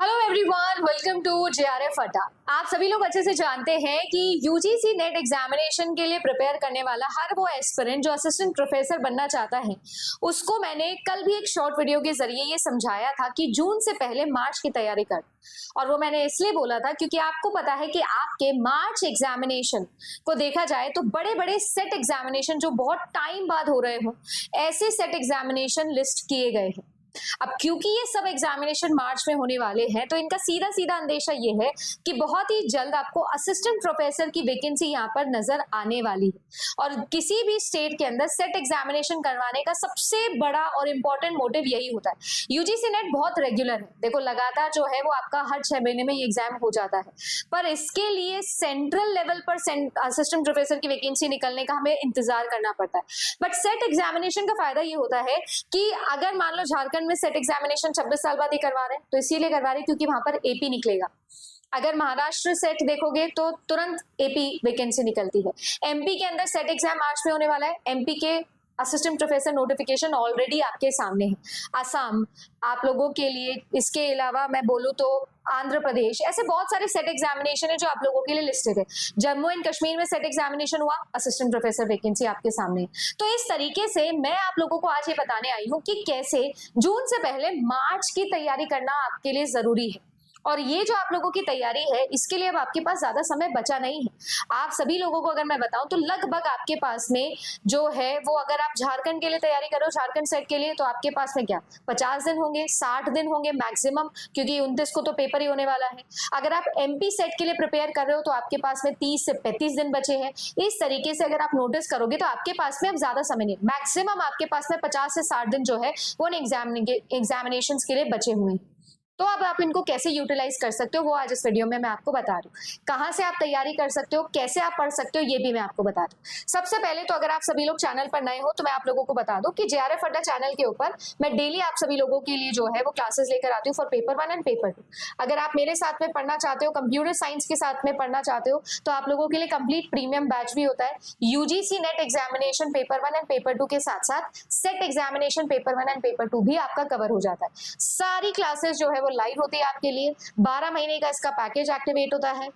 Hello everyone, welcome to JRF Adda. आप सभी लोग अच्छे से जानते हैं कि यूजीसी नेट एग्जामिनेशन के लिए प्रिपेयर करने वाला हर वो एस्पिरेंट जो असिस्टेंट प्रोफेसर बनना चाहता है, उसको मैंने कल भी एक शॉर्ट वीडियो के जरिए ये समझाया था कि जून से पहले मार्च की तैयारी कर। और वो मैंने इसलिए बोला था क्योंकि आपको पता है कि आपके मार्च एग्जामिनेशन को देखा जाए तो बड़े बड़े सेट एग्जामिनेशन जो बहुत टाइम बाद हो रहे हो, ऐसे सेट एग्जामिनेशन लिस्ट किए गए हैं। अब क्योंकि ये सब एग्जामिनेशन मार्च में होने वाले हैं, तो इनका सीधा सीधा अंदेशा ये है कि बहुत ही जल्द आपको असिस्टेंट प्रोफेसर की वैकेंसी यहाँ पर नजर आने वाली है। और किसी भी स्टेट के अंदर सेट एग्जामिनेशन करवाने का सबसे बड़ा और इंपॉर्टेंट मोटिव यही होता है। यूजीसी नेट बहुत रेगुलर है, देखो लगातार जो है वो आपका हर 6 महीने में ये एग्जाम हो जाता है, पर इसके लिए सेंट्रल लेवल पर असिस्टेंट प्रोफेसर की वैकेंसी निकलने का हमें इंतजार करना पड़ता है। बट सेट एग्जामिनेशन का फायदा ये होता है कि अगर मान लो झारखंड में सेट एग्जामिनेशन 26 साल बाद ही करवा रहे हैं, तो इसीलिए करवा रहे हैं क्योंकि वहां पर एपी निकलेगा। अगर महाराष्ट्र सेट देखोगे तो तुरंत एपी वैकेंसी निकलती है। एमपी के अंदर सेट एग्जाम मार्च में होने वाला है, एमपी के असिस्टेंट प्रोफेसर नोटिफिकेशन ऑलरेडी आपके सामने है। असम आप लोगों के लिए, इसके अलावा मैं बोलूं तो आंध्र प्रदेश, ऐसे बहुत सारे सेट एग्जामिनेशन है जो आप लोगों के लिए लिस्टेड है। जम्मू एंड कश्मीर में सेट एग्जामिनेशन हुआ, असिस्टेंट प्रोफेसर वैकेंसी आपके सामने है। तो इस तरीके से मैं आप लोगों को आज ये बताने आई हूँ कि कैसे जून से पहले मार्च की तैयारी करना आपके लिए जरूरी है। और ये जो आप लोगों की तैयारी है, इसके लिए अब आपके पास ज्यादा समय बचा नहीं है। आप सभी लोगों को अगर मैं बताऊं तो लगभग आपके पास में जो है वो, अगर आप झारखंड के लिए तैयारी करो, झारखंड सेट के लिए, तो आपके पास में क्या 50 दिन होंगे, 60 दिन होंगे मैक्सिमम, क्योंकि 29 को तो पेपर ही होने वाला है। अगर आप एमपी सेट के लिए प्रिपेयर कर रहे हो तो आपके पास में 30 से 35 दिन बचे हैं। इस तरीके से अगर आप नोटिस करोगे तो आपके पास में अब ज्यादा समय नहीं, मैक्सिमम आपके पास में 50 से 60 दिन जो है वो एग्जामिनेशन के लिए बचे हुए हैं। तो अब आप इनको कैसे यूटिलाइज कर सकते हो वो आज इस वीडियो में मैं आपको बता रही हूँ। कहाँ से आप तैयारी कर सकते हो, कैसे आप पढ़ सकते हो, ये भी मैं आपको बता दूँ। सबसे पहले तो अगर आप सभी लोग चैनल पर नए हो तो मैं आप लोगों को बता दूं कि जेआरएफ अड्डा चैनल के ऊपर मैं डेली आप सभी लोगों के लिए जो है वो क्लासेस लेकर आती हूँ फॉर पेपर 1 एंड पेपर 2। अगर आप मेरे साथ में पढ़ना चाहते हो, कंप्यूटर साइंस के साथ में पढ़ना चाहते हो, तो आप लोगों के लिए कंप्लीट प्रीमियम बैच भी होता है। UGC net examination paper 1 and paper 2 के साथ साथ set examination paper 1 and paper 2 भी आपका कवर हो जाता है। सारी क्लासेस जो है वो लाइव होती है आपके लिए। 12 महीने का इसका पैकेज एक्टिवेट होता है।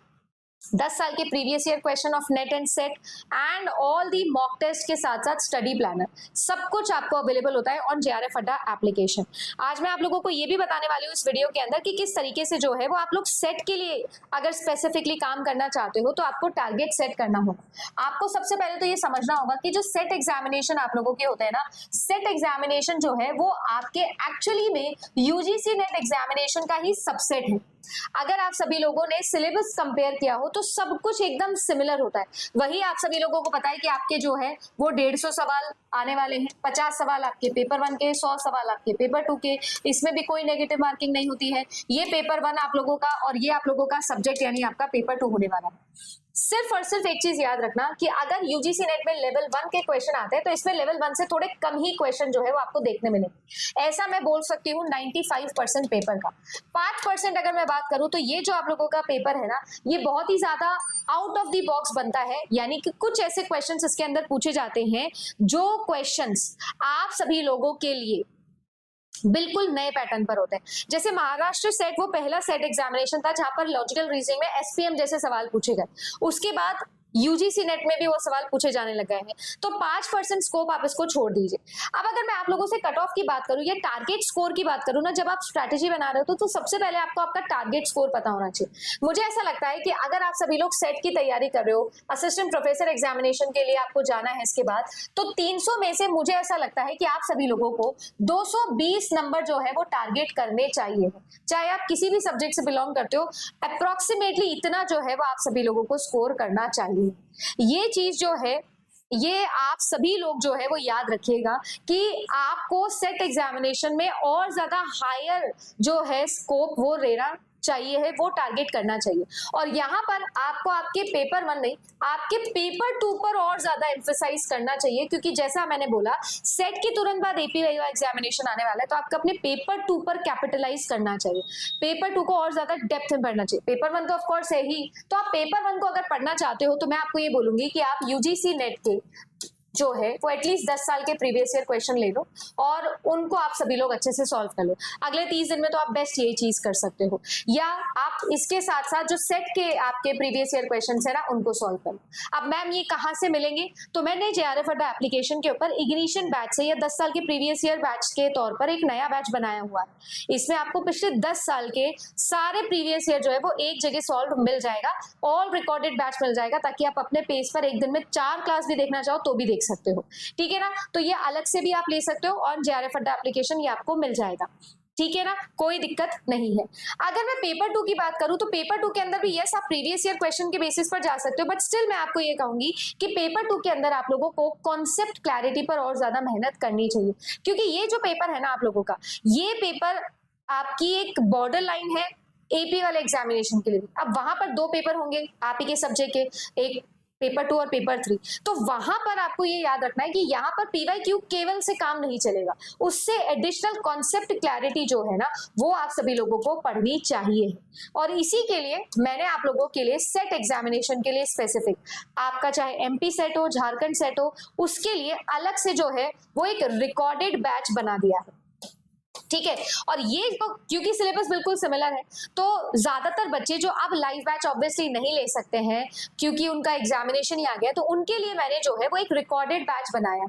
10 साल के previous year question of NET and SET and all the mock test के साथ साथ स्टडी प्लानर, सब कुछ आपको अवेलेबल होता है ऑन जेआरएफ अड्डा एप्लीकेशन। आज मैं आप लोगों को ये भी बताने वाली हूँ इस वीडियो के अंदर कि किस तरीके से जो है वो आप लोग सेट के लिए अगर स्पेसिफिकली काम करना चाहते हो तो आपको टारगेट सेट करना होगा। आपको सबसे पहले तो ये समझना होगा कि जो सेट एग्जामिनेशन आप लोगों के होते हैं ना, सेट एग्जामिनेशन जो है वो आपके एक्चुअली में यूजीसी नेट एग्जामिनेशन का ही सबसेट है। अगर आप सभी लोगों ने सिलेबस कंपेयर किया हो तो सब कुछ एकदम सिमिलर होता है। वही आप सभी लोगों को पता है कि आपके जो है वो 150 सवाल आने वाले हैं, 50 सवाल आपके पेपर 1 के, 100 सवाल आपके पेपर 2 के। इसमें भी कोई नेगेटिव मार्किंग नहीं होती है। ये पेपर 1 आप लोगों का और ये आप लोगों का सब्जेक्ट यानी आपका पेपर 2 होने वाला है। सिर्फ और सिर्फ एक चीज याद रखना कि अगर यूजीसी नेट में लेवल 1 के क्वेश्चन आते हैं तो इसमें लेवल 1 से थोड़े कम ही क्वेश्चन जो है वो आपको देखने मिलेंगे। ऐसा मैं बोल सकती हूँ 95% पेपर का। 5% अगर मैं बात करूं तो ये जो आप लोगों का पेपर है ना, ये बहुत ही ज्यादा आउट ऑफ द बॉक्स बनता है। यानी कि कुछ ऐसे क्वेश्चंस इसके अंदर पूछे जाते हैं जो क्वेश्चंस आप सभी लोगों के लिए बिल्कुल नए पैटर्न पर होते हैं। जैसे महाराष्ट्र सेट वो पहला सेट एग्जामिनेशन था जहां पर लॉजिकल रीजनिंग में एसपीएम जैसे सवाल पूछे गए। उसके बाद यूजीसी नेट में भी वो सवाल पूछे जाने लग गए हैं। तो 5% स्कोप आप इसको छोड़ दीजिए। अब अगर मैं आप लोगों से कट ऑफ की बात करूं या टारगेट स्कोर की बात करूं ना, जब आप स्ट्रैटेजी बना रहे हो तो सबसे पहले आपको आपका टारगेट स्कोर पता होना चाहिए। मुझे ऐसा लगता है कि अगर आप सभी लोग सेट की तैयारी कर रहे हो, असिस्टेंट प्रोफेसर एग्जामिनेशन के लिए आपको जाना है इसके बाद, तो 300 में से मुझे ऐसा लगता है कि आप सभी लोगों को 220 नंबर जो है वो टारगेट करने चाहिए। चाहे आप किसी भी सब्जेक्ट से बिलोंग करते हो, अप्रोक्सीमेटली इतना जो है वो आप सभी लोगों को स्कोर करना चाहिए। ये चीज जो है ये आप सभी लोग जो है वो याद रखिएगा कि आपको सेट एग्जामिनेशन में और ज्यादा हायर जो है स्कोप वो लेना चाहिए है, वो टारगेट करना चाहिए। और यहाँ पर आपको आपके पेपर 1 नहीं, आपके पेपर 2 पर और ज्यादा एम्फेसाइज करना चाहिए, क्योंकि जैसा मैंने बोला सेट के तुरंत बाद एपी वाई एग्जामिनेशन आने वाला है, तो आपको अपने पेपर 2 पर कैपिटलाइज करना चाहिए। पेपर 2 को और ज्यादा डेप्थ में पढ़ना चाहिए। पेपर 1 तो ऑफ कोर्स है ही, तो आप पेपर 1 को अगर पढ़ना चाहते हो तो मैं आपको ये बोलूंगी कि आप यूजीसी नेट के जो है वो एटलीस्ट 10 साल के प्रीवियस ईयर क्वेश्चन ले लो और उनको आप सभी लोग अच्छे से सॉल्व कर लो। अगले 30 दिन में तो आप बेस्ट ये चीज कर सकते हो, या आप इसके साथ साथ जो सेट के आपके प्रीवियस ईयर क्वेश्चन है ना उनको सॉल्व कर लो। अब मैम ये कहाँ से मिलेंगे, तो मैंने जेआरएफ अड्डा एप्लीकेशन के ऊपर इग्निशन बैच से या 10 साल के प्रीवियस ईयर बैच के तौर पर एक नया बैच बनाया हुआ है। इसमें आपको पिछले 10 साल के सारे प्रीवियस ईयर जो है वो एक जगह सॉल्व मिल जाएगा, ऑल रिकॉर्डेड बैच मिल जाएगा, ताकि आप अपने पेज पर एक दिन में 4 क्लास भी देखना चाहो तो भी देख सकते हो। ठीक है ना, तो ये अलग से भी आप ले सकते हो और जेआरएफ अड्डा एप्लीकेशन ये आपको मिल जाएगा। ठीक है ना, कोई दिक्कत नहीं है। अगर मैं पेपर 2 की बात करूं तो पेपर 2 के अंदर भी यस आप प्रीवियस ईयर क्वेश्चन के बेसिस पर जा सकते हो, बट स्टिल मैं आपको ये कहूंगी कि पेपर 2 के अंदर आप लोगों को कॉन्सेप्ट क्लैरिटी पर और ज्यादा मेहनत करनी चाहिए, क्योंकि ये जो पेपर है ना आप लोगों का, ये पेपर आपकी एक बॉर्डर लाइन है एपी वाले एग्जामिनेशन के लिए। अब वहां पर 2 पेपर होंगे आप ही के सब्जेक्ट के, एक पेपर 2 और पेपर 3, तो वहां पर आपको ये याद रखना है कि यहाँ पर पीवाईक्यू केवल से काम नहीं चलेगा, उससे एडिशनल कॉन्सेप्ट क्लैरिटी जो है ना वो आप सभी लोगों को पढ़नी चाहिए। और इसी के लिए मैंने आप लोगों के लिए सेट एग्जामिनेशन के लिए स्पेसिफिक, आपका चाहे एमपी सेट हो, झारखंड सेट हो, उसके लिए अलग से जो है वो एक रिकॉर्डेड बैच बना दिया है। ठीक है, और ये क्योंकि सिलेबस बिल्कुल सिमिलर है तो ज्यादातर बच्चे जो अब लाइव बैच ऑब्वियसली नहीं ले सकते हैं क्योंकि उनका एग्जामिनेशन ही आ गया, तो उनके लिए मैंने जो है वो एक रिकॉर्डेड बैच बनाया।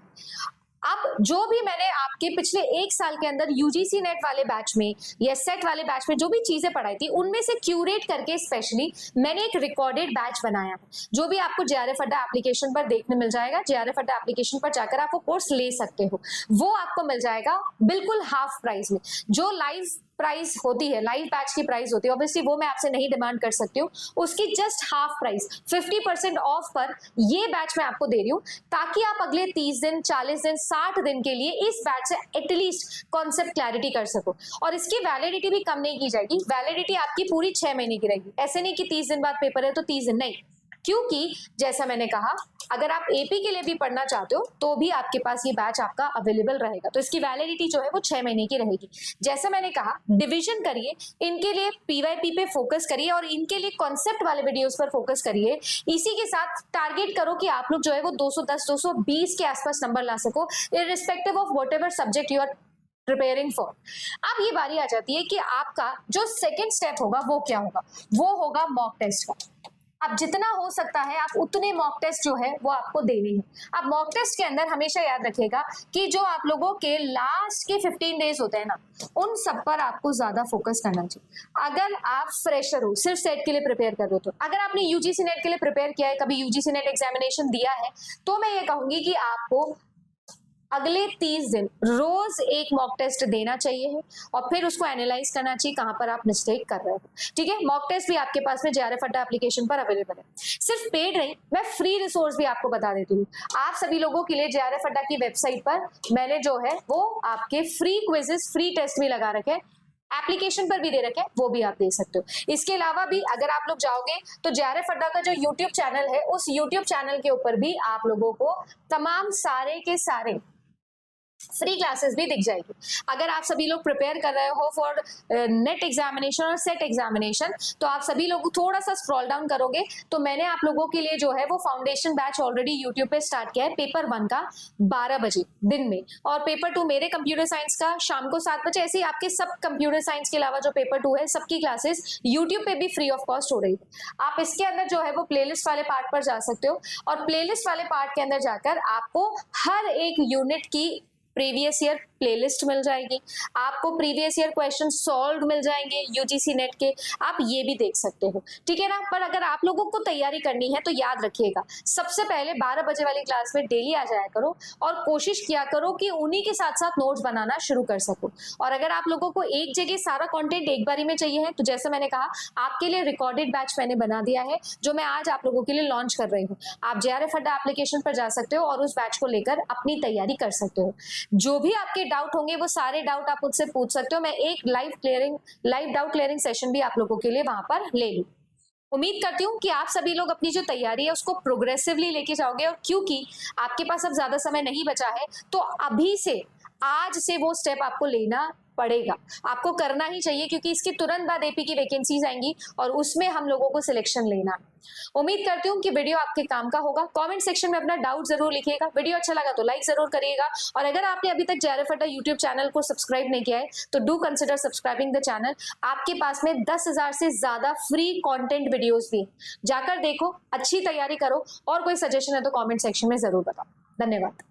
अब जो भी मैंने आपके पिछले 1 साल के अंदर यूजीसी नेट वाले बैच में या सेट वाले बैच में जो भी चीजें पढ़ाई थी उनमें से क्यूरेट करके स्पेशली मैंने एक रिकॉर्डेड बैच बनाया, जो भी आपको जेआरएफ अड्डा एप्लीकेशन पर देखने मिल जाएगा। जेआरएफ अड्डा एप्लीकेशन पर जाकर आप वो कोर्स ले सकते हो, वो आपको मिल जाएगा बिल्कुल हाफ प्राइस में। जो लाइव प्राइस होती है, लाइव बैच की प्राइस होती है, ऑब्वियसली वो मैं आपसे नहीं डिमांड कर सकती हूँ, उसकी जस्ट हाफ प्राइस 50% ऑफ पर ये बैच मैं आपको दे रही हूँ, ताकि आप अगले 30 दिन 40 दिन 60 दिन के लिए इस बैच से एटलीस्ट कॉन्सेप्ट क्लैरिटी कर सको। और इसकी वैलिडिटी भी कम नहीं की जाएगी, वैलिडिटी आपकी पूरी 6 महीने की रहेगी। ऐसे नहीं कि 30 दिन बाद पेपर है तो 30 दिन नहीं, क्योंकि जैसा मैंने कहा अगर आप एपी के लिए भी पढ़ना चाहते हो तो भी आपके पास ये बैच आपका अवेलेबल रहेगा, तो इसकी वैलिडिटी जो है वो 6 महीने की रहेगी। जैसा मैंने कहा डिवीजन करिए, इनके लिए पीवाईपी पे फोकस करिए और इनके लिए कॉन्सेप्ट वाले वीडियोस पर फोकस करिए। इसी के साथ टारगेट करो कि आप लोग जो है वो 210 220 के आसपास नंबर ला सको, irrespective of whatever subject you are preparing for. अब ये बारी आ जाती है कि आपका जो सेकेंड स्टेप होगा वो क्या होगा, वो होगा मॉक टेस्ट का। अब जितना हो सकता है आप उतने मॉक टेस्ट जो है वो आपको देने हैं। अब मॉक टेस्ट के अंदर हमेशा याद रखिएगा कि जो आप लोगों के लास्ट के 15 डेज होते हैं ना, उन सब पर आपको ज्यादा फोकस करना चाहिए। अगर आप फ्रेशर हो, सिर्फ सेट के लिए प्रिपेयर कर रहे हो, तो अगर आपने यूजीसी नेट के लिए प्रिपेयर किया है, कभी यूजीसी नेट एग्जामिनेशन दिया है, तो मैं ये कहूंगी कि आपको अगले 30 दिन रोज एक मॉक टेस्ट देना चाहिए और फिर उसको एनालाइज करना चाहिए कहां पर आप मिस्टेक कर रहे हो। ठीक है, मॉक टेस्ट भी आपके पास में जेआरएफ अड्डा एप्लीकेशन पर अवेलेबल है। सिर्फ पेड नहीं, मैं फ्री रिसोर्स भी आपको बता देती हूँ। आप सभी लोगों के लिए जेआरएफ अड्डा की वेबसाइट पर मैंने जो है वो आपके फ्री क्विजेस, फ्री टेस्ट भी लगा रखे, एप्लीकेशन पर भी दे रखे, वो भी आप दे सकते हो। इसके अलावा भी अगर आप लोग जाओगे तो जेआरएफ अड्डा का जो यूट्यूब चैनल है, उस यूट्यूब चैनल के ऊपर भी आप लोगों को तमाम सारे के सारे फ्री क्लासेस भी दिख जाएगी। अगर आप सभी लोग प्रिपेयर कर रहे हो फॉर नेट एग्जामिनेशन और सेट एग्जामिनेशन, तो आप सभी लोग थोड़ा सा स्क्रॉल डाउन करोगे तो मैंने आप लोगों के लिए जो है वो फाउंडेशन बैच ऑलरेडी यूट्यूब पे स्टार्ट किया है। पेपर 1 का 12 बजे दिन में, और पेपर 2 मेरे कंप्यूटर साइंस का शाम को 7 बजे। ऐसे ही आपके सब कंप्यूटर साइंस के अलावा जो पेपर 2 है सबकी क्लासेस यूट्यूब पे भी फ्री ऑफ कॉस्ट हो रही है। आप इसके अंदर जो है वो प्लेलिस्ट वाले पार्ट पर जा सकते हो, और प्लेलिस्ट वाले पार्ट के अंदर जाकर आपको हर एक यूनिट की प्रीवियस ईयर प्लेलिस्ट मिल जाएगी, आपको प्रीवियस ईयर क्वेश्चन सॉल्व मिल जाएंगे यूजीसी नेट के, आप ये भी देख सकते हो। ठीक है ना, पर अगर आप लोगों को तैयारी करनी है तो याद रखिएगा सबसे पहले 12 बजे वाली क्लास में डेली आ जाया करो और कोशिश किया करो कि उन्हीं के साथ साथ नोट्स बनाना शुरू कर सको। और अगर आप लोगों को एक जगह सारा कंटेंट एक बारी में चाहिए है तो जैसे मैंने कहा आपके लिए रिकॉर्डेड बैच मैंने बना दिया है, जो मैं आज आप लोगों के लिए लॉन्च कर रही हूँ। आप जेआरएफ अड्डा एप्लीकेशन पर जा सकते हो और उस बैच को लेकर अपनी तैयारी कर सकते हो। जो भी आपके डाउट होंगे वो सारे डाउट आप मुझसे पूछ सकते हो। मैं एक लाइव डाउट क्लियरिंग सेशन भी आप लोगों के लिए वहां पर ले लूं। उम्मीद करती हूँ कि आप सभी लोग अपनी जो तैयारी है उसको प्रोग्रेसिवली लेके जाओगे, और क्योंकि आपके पास अब ज्यादा समय नहीं बचा है तो अभी से आज से वो स्टेप आपको लेना पड़ेगा, आपको करना ही चाहिए, क्योंकि इसके तुरंत बाद एपी की वैकेंसीज आएंगी और उसमें हम लोगों को सिलेक्शन लेना है। उम्मीद करती हूँ कि वीडियो आपके काम का होगा। कमेंट सेक्शन में अपना डाउट जरूर लिखिएगा। वीडियो अच्छा लगा तो लाइक जरूर करिएगा, और अगर आपने अभी तक जेआरएफ अड्डा यूट्यूब चैनल को सब्सक्राइब नहीं किया है तो do consider subscribing the channel. आपके पास में 10,000 से ज्यादा फ्री कंटेंट वीडियोस भी, जाकर देखो, अच्छी तैयारी करो, और कोई सजेशन है तो कमेंट सेक्शन में जरूर बताओ। धन्यवाद।